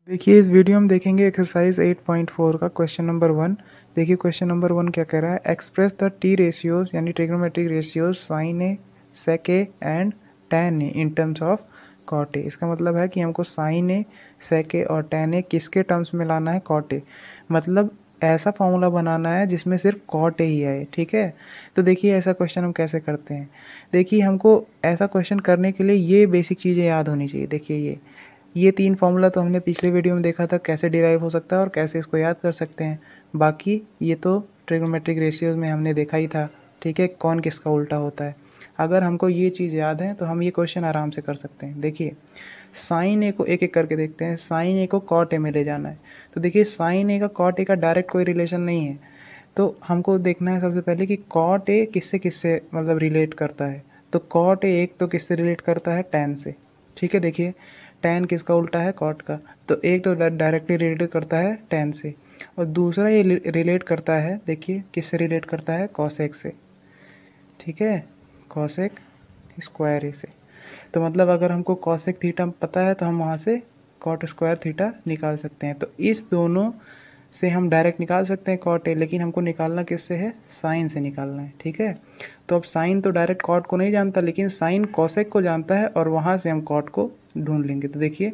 देखिए इस वीडियो में देखेंगे एक्सरसाइज 8.4 का क्वेश्चन नंबर 1। देखिए क्वेश्चन नंबर 1 क्या कह रहा है, एक्सप्रेस द टी रेशियोज यानी trigonometric ratios sine A, sec A and tan A in terms of cot A. इसका मतलब है कि हमको साइन ए, सेक ए और टैन ए किसके टर्म्स में लाना है, कॉट ए। मतलब ऐसा फॉर्मूला बनाना है जिसमें सिर्फ कॉट ए ही आए, ठीक है। तो देखिए ऐसा क्वेश्चन हम कैसे करते हैं। देखिए हमको ऐसा क्वेश्चन करने के लिए ये बेसिक चीज़ें याद होनी चाहिए। देखिए ये 3 फार्मूला तो हमने पिछले वीडियो में देखा था कैसे डिराइव हो सकता है और कैसे इसको याद कर सकते हैं। बाकी ये तो ट्रिग्नोमेट्रिक रेशियोज में हमने देखा ही था, ठीक है, कौन किसका उल्टा होता है। अगर हमको ये चीज़ याद है तो हम ये क्वेश्चन आराम से कर सकते हैं। देखिए साइन ए को एक एक करके देखते हैं। साइन ए को कॉट ए में ले जाना है, तो देखिए साइन ए का कॉट ए का डायरेक्ट कोई रिलेशन नहीं है। तो हमको देखना है सबसे पहले कि कॉट ए किससे किससे मतलब रिलेट करता है। तो कॉट ए एक तो किससे रिलेट करता है, टैन से, ठीक है। देखिए टैन किसका उल्टा है, कॉट का। तो एक तो डायरेक्टली रिलेट करता है टैन से, और दूसरा ये रिलेट करता है, देखिए किससे रिलेट करता है, कॉसेक से, ठीक है, कॉसेक स्क्वायर ए से। तो मतलब अगर हमको कॉसेक थीटा पता है तो हम वहाँ से कॉट स्क्वायर थीटा निकाल सकते हैं। तो इस दोनों से हम डायरेक्ट निकाल सकते हैं कॉट ए, लेकिन हमको निकालना किससे है, साइन से निकालना है, ठीक है। तो अब साइन तो डायरेक्ट कॉट को नहीं जानता, लेकिन साइन कॉसेक को जानता है और वहाँ से हम कॉट को ढूंढ लेंगे। तो देखिए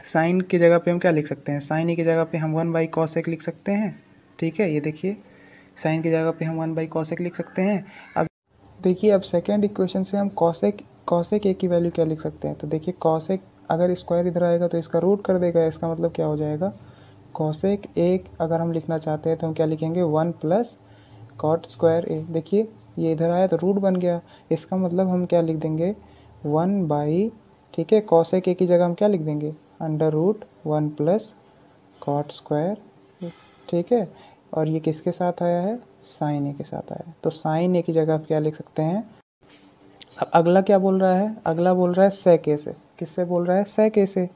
साइन की जगह पे हम क्या लिख सकते हैं, साइन की जगह पे हम 1/cosec लिख सकते हैं, ठीक है। ये देखिए साइन की जगह पे हम 1/cosec लिख सकते हैं। अब देखिए अब सेकेंड इक्वेशन से हम कॉसेक कॉसेक ए की वैल्यू क्या लिख सकते हैं। तो देखिए कॉसेक अगर स्क्वायर इधर आएगा तो इसका रूट कर देगा, इसका मतलब क्या हो जाएगा, कॉसेक ए अगर हम लिखना चाहते हैं तो हम क्या लिखेंगे, 1 + cot² ए। देखिए ये इधर आया तो रूट बन गया, इसका मतलब हम क्या लिख देंगे, 1/, ठीक है, कॉसेक ए की जगह हम क्या लिख देंगे, √1 + cot², ठीक है। और ये किसके साथ आया है, साइन ए के साथ आया है। तो साइन ए की जगह आप क्या लिख सकते हैं। अब अगला क्या बोल रहा है, अगला बोल रहा है सेक ए से। किससे बोल रहा है, सेक ए से,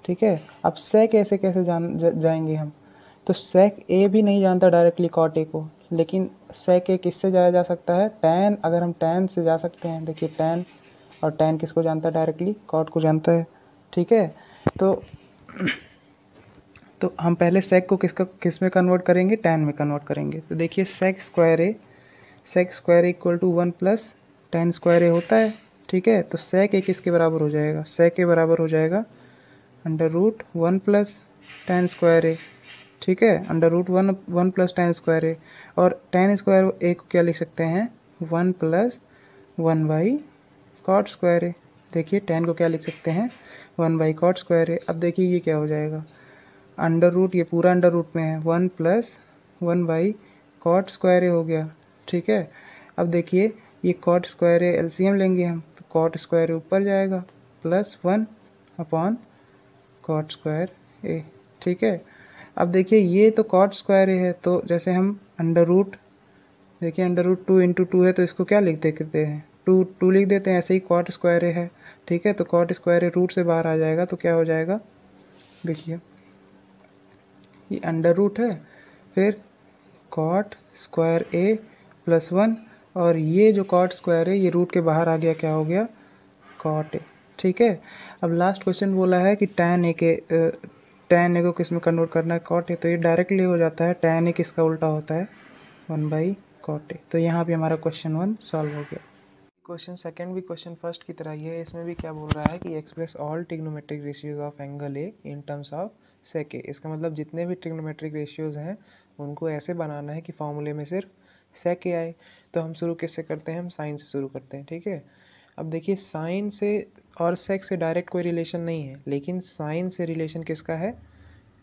ठीक है। अब सेक ए से कैसे जाएंगे हम। तो सेक ए भी नहीं जानता डायरेक्टली कॉट ए को, लेकिन सेक ए किससे जाया जा सकता है, टैन। अगर हम टैन से जा सकते हैं, देखिए टैन, और टैन किसको जानता है डायरेक्टली, कॉट को जानता है, ठीक है। तो तो हम पहले सेक को किस में कन्वर्ट करेंगे, टैन में कन्वर्ट करेंगे। तो देखिए sec square equal to 1 + tan² A होता है, ठीक है। तो सेक ए किसके बराबर हो जाएगा, सेक ए बराबर हो जाएगा √1 + tan², ठीक है, √1 + tan²। और tan² ए को क्या लिख सकते हैं, 1 + 1/cot²। देखिए tan को क्या लिख सकते हैं, 1/cot²। अब देखिए ये क्या हो जाएगा, अंडर रूट, ये पूरा अंडर रूट में है, 1 + 1/cot² हो गया, ठीक है। अब देखिए ये cot² एलसीएम लेंगे हम, तो cot² ऊपर जाएगा, +1/cot², ठीक है। अब देखिए ये तो cot² है, तो जैसे हम अंडर रूट, देखिए √2 × 2 है, तो इसको क्या लिख देते हैं, 2 लिख देते हैं। ऐसे ही cot² है, ठीक है। तो cot² रूट से बाहर आ जाएगा, तो क्या हो जाएगा, देखिए ये अंडर रूट है, फिर cot² +1, और ये जो cot² है ये रूट के बाहर आ गया, क्या हो गया, cot ए, ठीक है। अब लास्ट क्वेश्चन बोला है कि tan ए को किस में कन्वर्ट करना है, cot ए। तो ये डायरेक्टली हो जाता है, tan ए किसका उल्टा होता है, 1/cot ए। तो यहाँ पे हमारा क्वेश्चन 1 सॉल्व हो गया। क्वेश्चन सेकंड भी क्वेश्चन फर्स्ट की तरह ही है। इसमें भी क्या बोल रहा है कि express all trigonometric ratios of angle A in terms of sec A. इसका मतलब जितने भी ट्रिग्नोमेट्रिक रेशियोज हैं उनको ऐसे बनाना है कि फॉर्मूले में सिर्फ सेक ए आए। तो हम शुरू किससे करते हैं, हम साइन से शुरू करते हैं, ठीक है। अब देखिए साइन से और सेक से डायरेक्ट कोई रिलेशन नहीं है, लेकिन साइन से रिलेशन किसका है,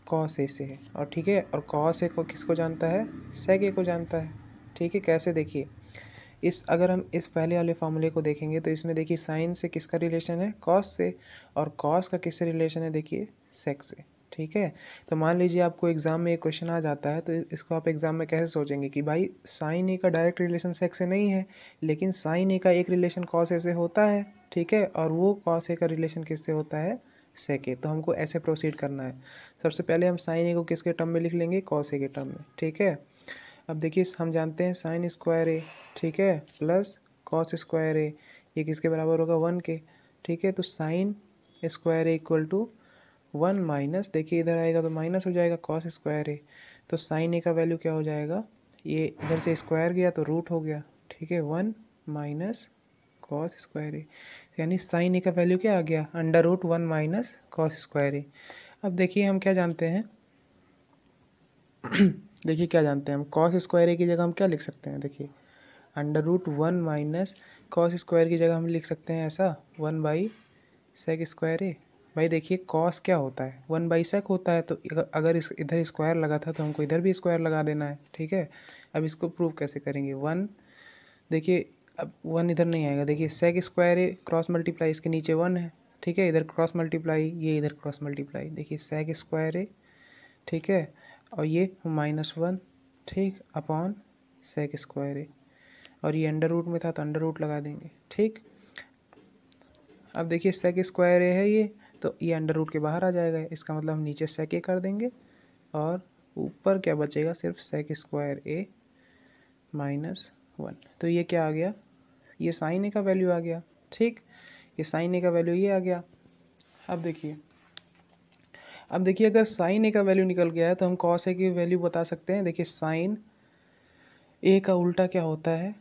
कॉस ए से है, और ठीक है। और कॉस ए को किसको जानता है, सेक ए को जानता है, ठीक है। कैसे, देखिए अगर हम इस पहले वाले फार्मूले को देखेंगे तो इसमें देखिए साइन से किसका रिलेशन है, कॉस से, और कॉस का किससे रिलेशन है, देखिए सेक से, ठीक है। तो मान लीजिए आपको एग्जाम में एक क्वेश्चन आ जाता है, तो इसको आप एग्जाम में कैसे सोचेंगे कि भाई साइन ए का डायरेक्ट रिलेशन सेक से नहीं है, लेकिन साइन ए का एक रिलेशन कॉस ए से होता है, ठीक है, और वो कॉस ए का रिलेशन किससे होता है, सेक ए। तो हमको ऐसे प्रोसीड करना है। सबसे पहले हम साइन ए को किसके टर्म में लिख लेंगे, कॉस ए के टर्म में, ठीक है। अब देखिए हम जानते हैं sin²a, ठीक है, +cos²a, ये किसके बराबर होगा, 1 के, ठीक है। तो sin² equal to one minus, देखिए इधर आएगा तो माइनस हो जाएगा कॉस स्क्वायर ए, तो साइन ए का वैल्यू क्या हो जाएगा, ये इधर से स्क्वायर गया तो रूट हो गया, ठीक है, one minus cos square A, यानी साइन ए का वैल्यू क्या आ गया, under root one minus cos square A. अब देखिए हम क्या जानते हैं देखिए क्या जानते हैं हम, कॉस स्क्वायर ए की जगह हम क्या लिख सकते हैं, देखिए under root one minus cos square की जगह हम लिख सकते हैं ऐसा, one by sec square A. भाई देखिए कॉस क्या होता है, वन बाई सेक होता है, तो अगर इस इधर स्क्वायर लगा था तो हमको इधर भी स्क्वायर लगा देना है, ठीक है। अब इसको प्रूव कैसे करेंगे, वन, देखिए अब वन इधर नहीं आएगा, देखिए सेक स्क्वायर ए क्रॉस मल्टीप्लाई, इसके नीचे वन है, ठीक है, इधर क्रॉस मल्टीप्लाई, ये इधर क्रॉस मल्टीप्लाई, देखिए सेक स्क्वायर ए, ठीक है, और ये माइनस वन, ठीक, अपॉन सेक स्क्वायर ए, और ये अंडर रूट में था तो अंडर रूट लगा देंगे, ठीक। अब देखिए सेक स्क्वायर ए है ये, तो ये अंडर रूट के बाहर आ जाएगा, इसका मतलब हम नीचे सेक ए कर देंगे और ऊपर क्या बचेगा, सिर्फ सेक स्क्वायर ए माइनस वन। तो ये क्या आ गया, ये साइन ए का वैल्यू आ गया, ठीक, ये साइन ए का वैल्यू ये आ गया। अब देखिए अगर साइन ए का वैल्यू निकल गया है तो हम कॉस ए की वैल्यू बता सकते हैं। देखिए साइन ए का उल्टा क्या होता है,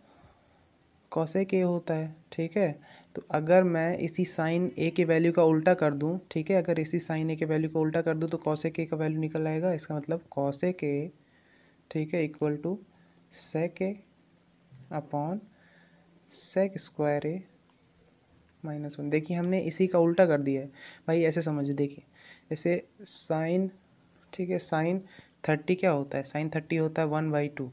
कॉसेक ए होता है, ठीक है। तो अगर मैं इसी साइन ए के वैल्यू का उल्टा कर दूं, ठीक है, अगर इसी साइन ए के वैल्यू का उल्टा कर दूं तो कॉसेक ए का वैल्यू निकल आएगा, इसका मतलब कॉसेक ए, ठीक है, equal to sec A upon sec square A minus one. देखिए हमने इसी का उल्टा कर दिया है भाई, ऐसे समझिए, देखिए जैसे साइन, ठीक है, साइन थर्टी क्या होता है, साइन थर्टी होता है वन बाई टू,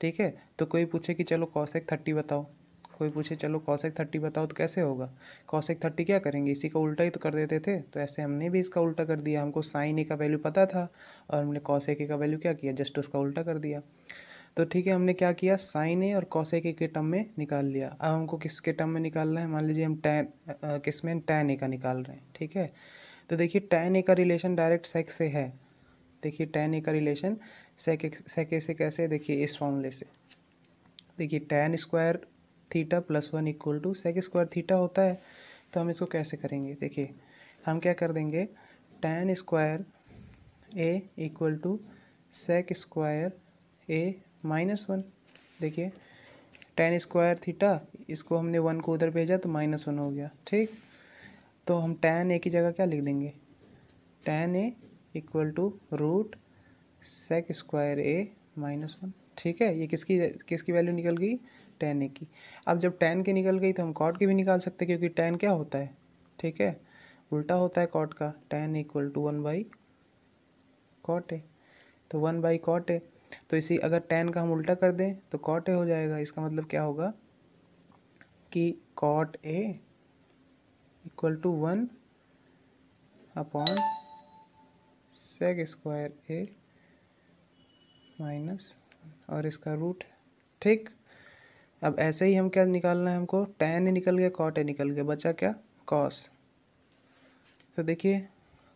ठीक है। तो कोई पूछे कि चलो कॉसेक थर्टी बताओ, कोई पूछे चलो कॉसेक थर्टी बताओ, तो कैसे होगा, कॉसेक थर्टी क्या करेंगे, इसी का उल्टा ही तो कर देते थे, तो ऐसे हमने भी इसका उल्टा कर दिया, हमको साइन ए का वैल्यू पता था और हमने कॉसेक ए का वैल्यू क्या किया, जस्ट उसका उल्टा कर दिया। तो ठीक है, हमने क्या किया, साइन ए और कॉसेक ए के टर्म में निकाल लिया। अब हमको किसके टर्म में निकालना है, मान लीजिए हम टैन किस में टैन ए का निकाल रहे हैं, ठीक है। तो देखिए टैन ए का रिलेशन डायरेक्ट सेक से है, देखिए टैन ए का रिलेशन सेक ए से कैसे, देखिए इस फॉर्मूले से, देखिए tan square theta plus one equal to sec square theta होता है। तो हम इसको कैसे करेंगे, देखिए हम क्या कर देंगे, tan square A equal to sec square A minus one. देखिए टैन स्क्वायर थीटा, इसको हमने वन को उधर भेजा तो माइनस वन हो गया, ठीक। तो हम टैन ए की जगह क्या लिख देंगे, tan A equal to root sec square A minus one, ठीक है। ये किसकी किसकी वैल्यू निकल गई, टैन ए की। अब जब टैन की निकल गई तो हम कॉट की भी निकाल सकते हैं, क्योंकि टैन क्या होता है, ठीक है, उल्टा होता है कॉट का, tan equal to one by cot A, तो वन बाई कॉट ए। तो इसी अगर टैन का हम उल्टा कर दें तो कॉट ए हो जाएगा, इसका मतलब क्या होगा कि cot A equal to one upon sec square A minus और इसका रूट, ठीक। अब ऐसे ही हम क्या निकालना है हमको, टैन ए निकल गया, कॉट ए निकल गया, बचा क्या, कॉस। तो देखिए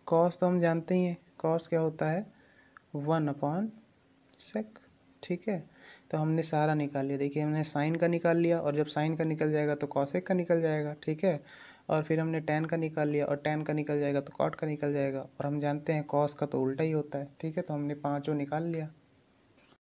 कॉस तो हम जानते ही हैं, कॉस क्या होता है, वन अपॉन सेक, ठीक है। तो हमने सारा निकाल लिया, देखिए हमने साइन का निकाल लिया, और जब साइन का निकल जाएगा तो कॉसेक का निकल जाएगा, ठीक है। और फिर हमने टैन का निकाल लिया, और टैन का निकल जाएगा तो कॉट का निकल जाएगा, और हम जानते हैं कॉस का तो उल्टा ही होता है, ठीक है। तो हमने पाँचों निकाल लिया।